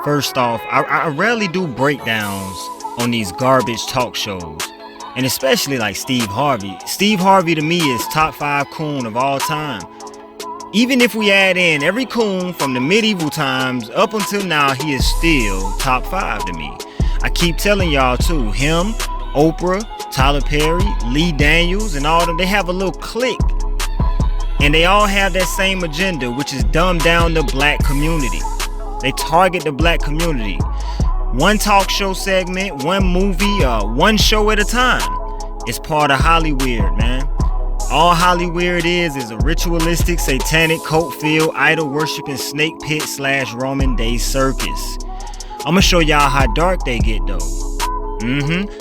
First off, I rarely do breakdowns on these garbage talk shows, and especially like Steve Harvey. Steve Harvey to me is top 5 coon of all time. Even if we add in every coon from the medieval times up until now, he is still top 5 to me. I keep telling y'all too, him, Oprah, Tyler Perry, Lee Daniels, and all of them, they have a little clique. And they all have that same agenda, which is dumb down the black community. They target the black community. One talk show segment, one movie, one show at a time. It's part of Hollywood, man. All Hollywood is a ritualistic, satanic, cult-filled, idol-worshipping snake pit / Roman day circus. I'ma show y'all how dark they get though.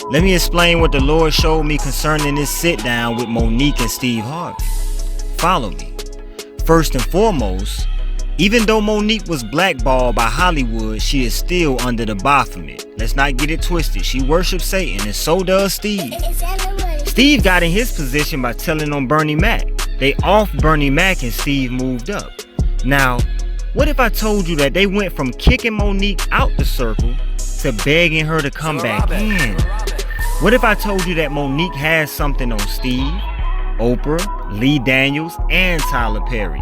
Let me explain what the Lord showed me concerning this sit-down with Monique and Steve Harvey. Follow me. First and foremost, even though Monique was blackballed by Hollywood, she is still under the Baphomet. Let's not get it twisted. She worships Satan, and so does Steve. Steve got in his position by telling on Bernie Mac. They off Bernie Mac and Steve moved up. Now, what if I told you that they went from kicking Monique out the circle to begging her to come back in? What if I told you that Monique has something on Steve, Oprah, Lee Daniels, and Tyler Perry?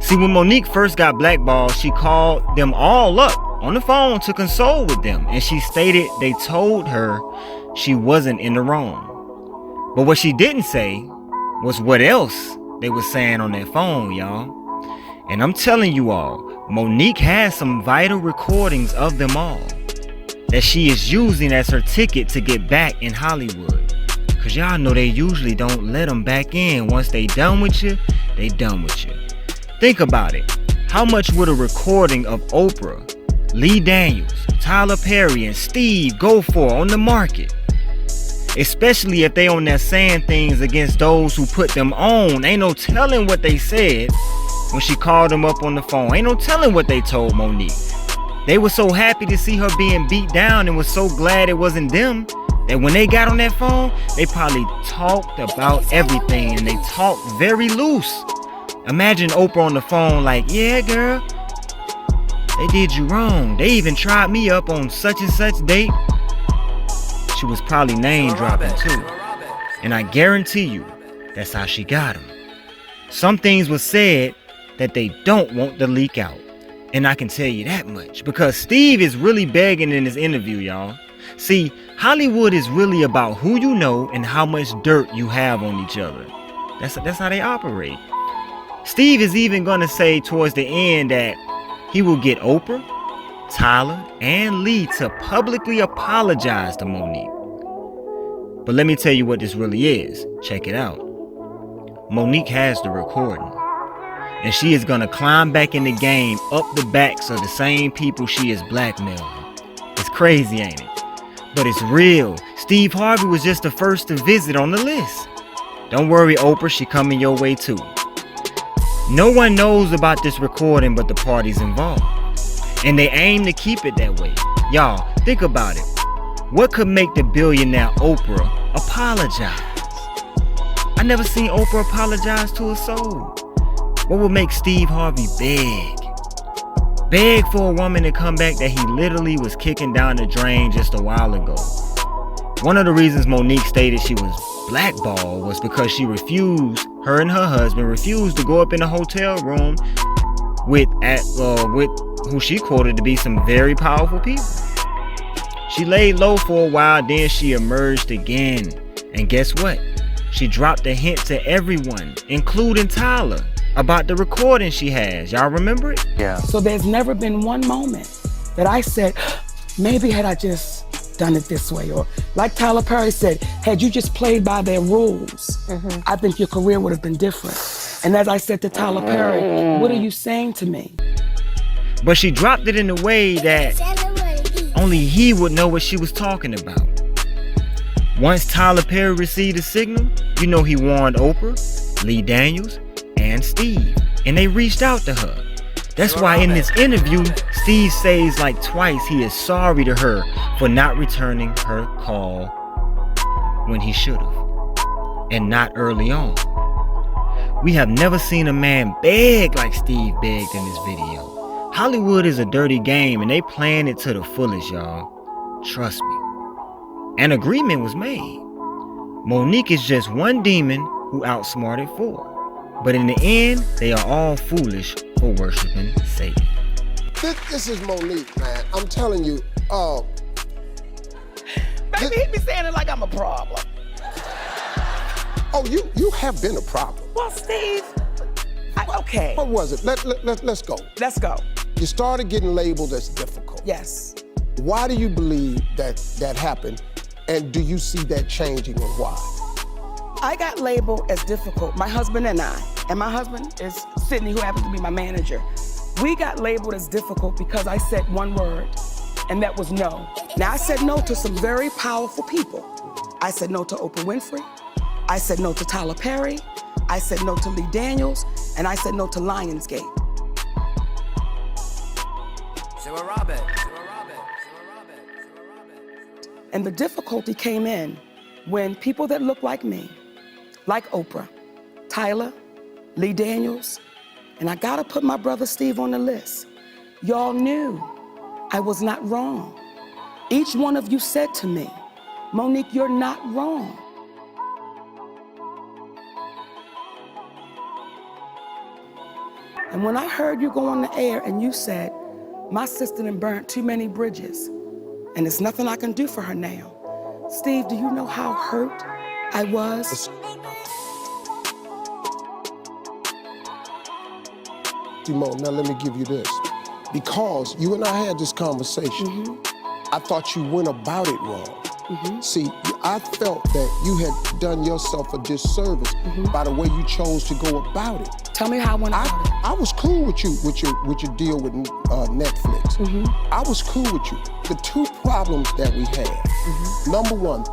See, when Monique first got blackballed, she called them all up on the phone to console with them, and she stated they told her she wasn't in the wrong. But what she didn't say was what else they were saying on that phone, y'all. And I'm telling you all, Monique has some vital recordings of them all that she is using as her ticket to get back in Hollywood. Cause y'all know they usually don't let them back in. Once they done with you, they done with you. Think about it. How much would a recording of Oprah, Lee Daniels, Tyler Perry, and Steve go for on the market? Especially if they on there saying things against those who put them on. Ain't no telling what they said when she called them up on the phone. Ain't no telling what they told Monique. They were so happy to see her being beat down and was so glad it wasn't them that when they got on that phone, they probably talked about everything, and they talked very loose. Imagine Oprah on the phone like, yeah, girl, they did you wrong. They even tried me up on such and such date. She was probably name dropping too. And I guarantee you, that's how she got him. Some things were said that they don't want to leak out. And I can tell you that much because Steve is really begging in his interview, y'all. See, Hollywood is really about who you know and how much dirt you have on each other. That's how they operate. Steve is even going to say towards the end that he will get Oprah, Tyler, and Lee to publicly apologize to Monique. But let me tell you what this really is. Check it out. Monique has the recording, and she is going to climb back in the game up the backs of the same people she is blackmailing. It's crazy, ain't it? But it's real. Steve Harvey was just the first to visit on the list. Don't worry, Oprah, she coming your way too. No one knows about this recording but the parties involved, and they aim to keep it that way. Y'all, think about it. What could make the billionaire Oprah apologize? I never seen Oprah apologize to a soul. What would make Steve Harvey beg for a woman to come back that he literally was kicking down the drain just a while ago? One of the reasons Monique stated she was blackballed was because her and her husband refused to go up in a hotel room with who she quoted to be some very powerful people. She laid low for a while, then she emerged again. And guess what? She dropped a hint to everyone, including Tyler, about the recording she has. Y'all remember it? Yeah. So there's never been one moment that I said, maybe had I just done it this way, or like Tyler Perry said, had you just played by their rules, I think your career would have been different. And as I said to Tyler Perry, what are you saying to me? But she dropped it in a way that only he would know what she was talking about. Once Tyler Perry received a signal, you know he warned Oprah, Lee Daniels, and Steve, and they reached out to her. That's why in this interview, Steve says like twice he is sorry to her for not returning her call when he should have, and not early on. We have never seen a man beg like Steve begged in this video. Hollywood is a dirty game and they playing it to the fullest, y'all. Trust me. An agreement was made. Monique is just one demon who outsmarted four. But in the end, they are all foolish for worshiping Satan. This is Monique, man. I'm telling you. Baby, he be saying it like I'm a problem. Oh, you have been a problem. Well, Steve, okay. What was it? Let's go. Let's go. You started getting labeled as difficult. Yes. Why do you believe that happened? And do you see that changing and why? I got labeled as difficult, my husband and my husband is Sydney, who happens to be my manager. We got labeled as difficult because I said one word, and that was no. Now, I said no to some very powerful people. I said no to Oprah Winfrey. I said no to Tyler Perry. I said no to Lee Daniels, and I said no to Lionsgate. And the difficulty came in when people that look like me, like Oprah, Tyler, Lee Daniels, and I gotta put my brother Steve on the list. Y'all knew I was not wrong. Each one of you said to me, Monique, you're not wrong. And when I heard you go on the air and you said, my sister done burnt too many bridges, and there's nothing I can do for her now. Steve, do you know how hurt I was? Simone, now let me give you this. Because you and I had this conversation, I thought you went about it wrong. See, I felt that you had done yourself a disservice by the way you chose to go about it. Tell me how I went about it. I was cool with you with your deal with Netflix. I was cool with you. The two problems that we had, number one,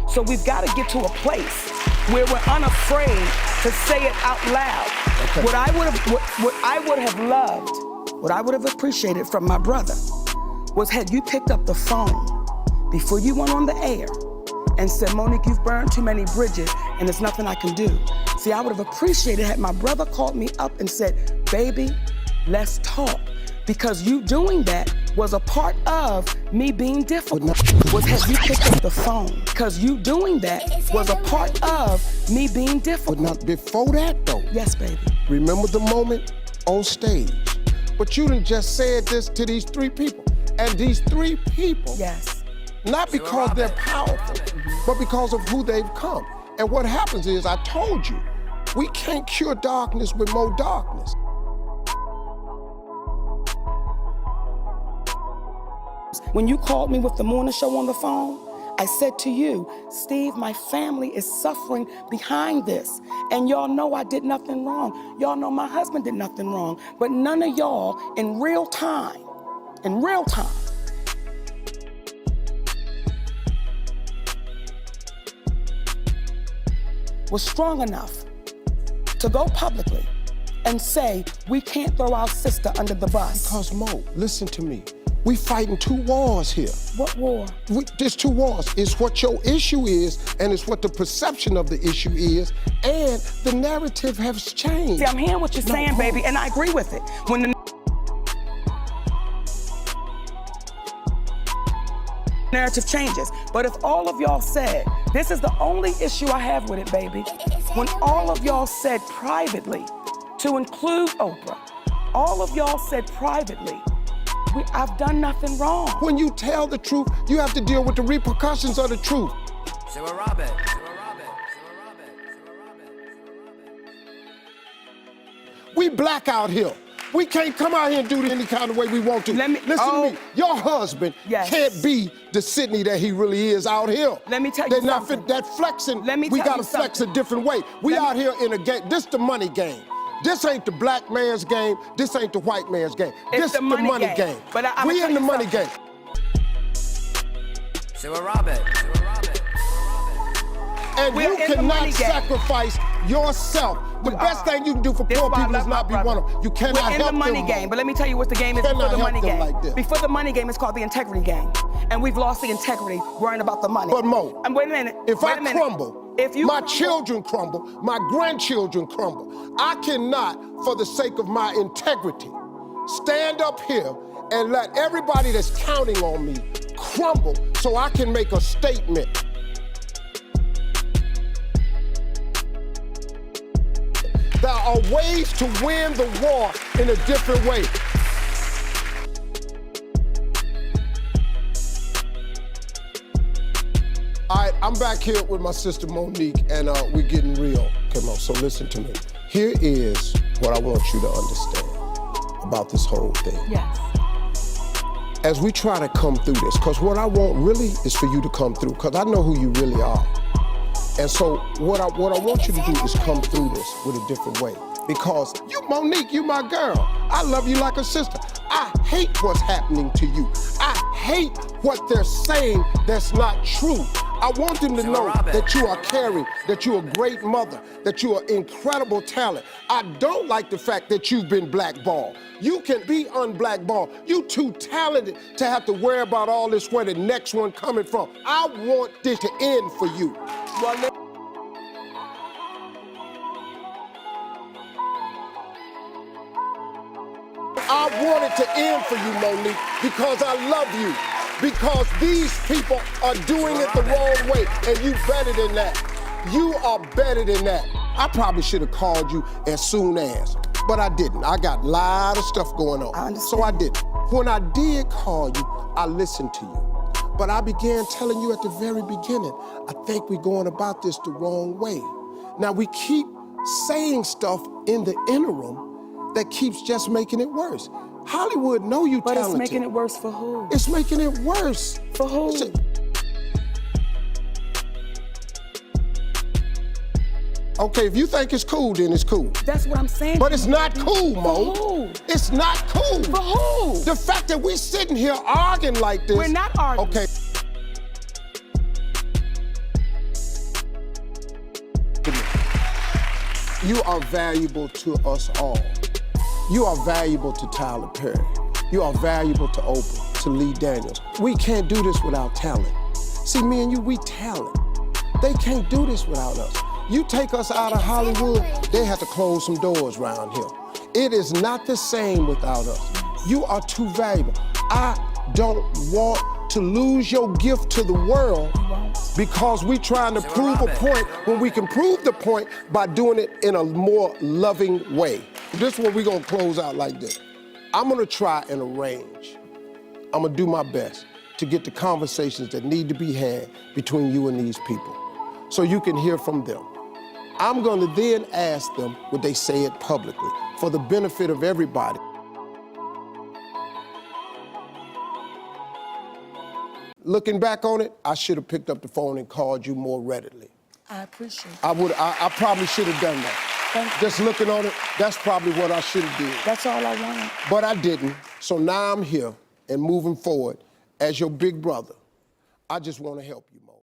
so we've got to get to a place where we're unafraid to say it out loud. Okay. What I would have loved, what I would have appreciated from my brother was had you picked up the phone before you went on the air and said, Monique, you've burned too many bridges and there's nothing I can do. See, I would have appreciated had my brother called me up and said, baby, let's talk. Because you doing that was a part of me being difficult. Was had you picked up the phone. Because you doing that was a part of me being difficult. But not before that though. Yes, baby. Remember the moment on stage. But you done just said this to these three people. And these three people, yes, not because they're powerful, but because of who they've come. And what happens is, I told you, we can't cure darkness with more darkness. When you called me with the morning show on the phone, I said to you, Steve, my family is suffering behind this. And y'all know I did nothing wrong. Y'all know my husband did nothing wrong. But none of y'all in real time, was strong enough to go publicly and say, we can't throw our sister under the bus. Because Mo, listen to me. We fighting two wars here. What war? There's two wars. It's what your issue is, and it's what the perception of the issue is, and the narrative has changed. See, I'm hearing what you're saying, baby, and I agree with it. When the narrative changes. But if all of y'all said, this is the only issue I have with it, baby, when all of y'all said privately, to include Oprah, all of y'all said privately, I've done nothing wrong. When you tell the truth, you have to deal with the repercussions of the truth. We black out here. We can't come out here and do it any kind of way we want to. Listen to me. Your husband can't be the Sydney that he really is out here. Let me tell you something. That flexing, we gotta flex a different way. We out here in a game. This the money game. This ain't the black man's game. This ain't the white man's game. This the money game. But we in the money game. And you cannot sacrifice yourself. The best thing you can do for poor people is not be one of them. You cannot help them. We're in the money game, but let me tell you what the game is before the money game. Before the money game, it's called the integrity game. And we've lost the integrity worrying about the money. But Mo, wait a minute. If I crumble My children crumble, my grandchildren crumble. I cannot, for the sake of my integrity, stand up here and let everybody that's counting on me crumble so I can make a statement. There are ways to win the war in a different way. All right, I'm back here with my sister Monique, and we're getting real. Come on, so listen to me. Here is what I want you to understand about this whole thing. Yes. As we try to come through this, because what I want really is for you to come through, because I know who you really are. And so what I want you to do is come through this with a different way. Because you, Monique, you my girl. I love you like a sister. I hate what's happening to you. I hate what they're saying that's not true. I want them to know that you are caring, that you're a great mother, that you're an incredible talent. I don't like the fact that you've been blackballed. You can be unblackballed. You too talented to have to worry about all this where the next one coming from. I want this to end for you. I want it to end for you, Monique, because I love you. Because these people are doing it the wrong way, and you better than that. You are better than that. I probably should have called you as soon as, but I didn't. I got a lot of stuff going on, so I didn't. When I did call you, I listened to you. But I began telling you at the very beginning, I think we're going about this the wrong way. Now we keep saying stuff in the interim that keeps just making it worse. Hollywood know you talented. But it's making it worse for who? It's making it worse. For who? Okay, if you think it's cool, then it's cool. That's what I'm saying. But it's not cool, Mo. For who? It's not cool. For who? The fact that we're sitting here arguing like this. We're not arguing. Okay. You are valuable to us all. You are valuable to Tyler Perry. You are valuable to Oprah, to Lee Daniels. We can't do this without talent. See, me and you, we talent. They can't do this without us. You take us out of Hollywood, they have to close some doors around here. It is not the same without us. You are too valuable. I don't want to lose your gift to the world because we're trying to prove a point when we can prove the point by doing it in a more loving way. This one we're gonna close out like this. I'm gonna try and arrange. I'm gonna do my best to get the conversations that need to be had between you and these people so you can hear from them. I'm gonna then ask them would they say it publicly for the benefit of everybody. Looking back on it, I should have picked up the phone and called you more readily. I appreciate it. I probably should have done that. Just looking on it, that's probably what I should have did. That's all I wanted. But I didn't, so now I'm here and moving forward as your big brother. I just want to help you, Mo.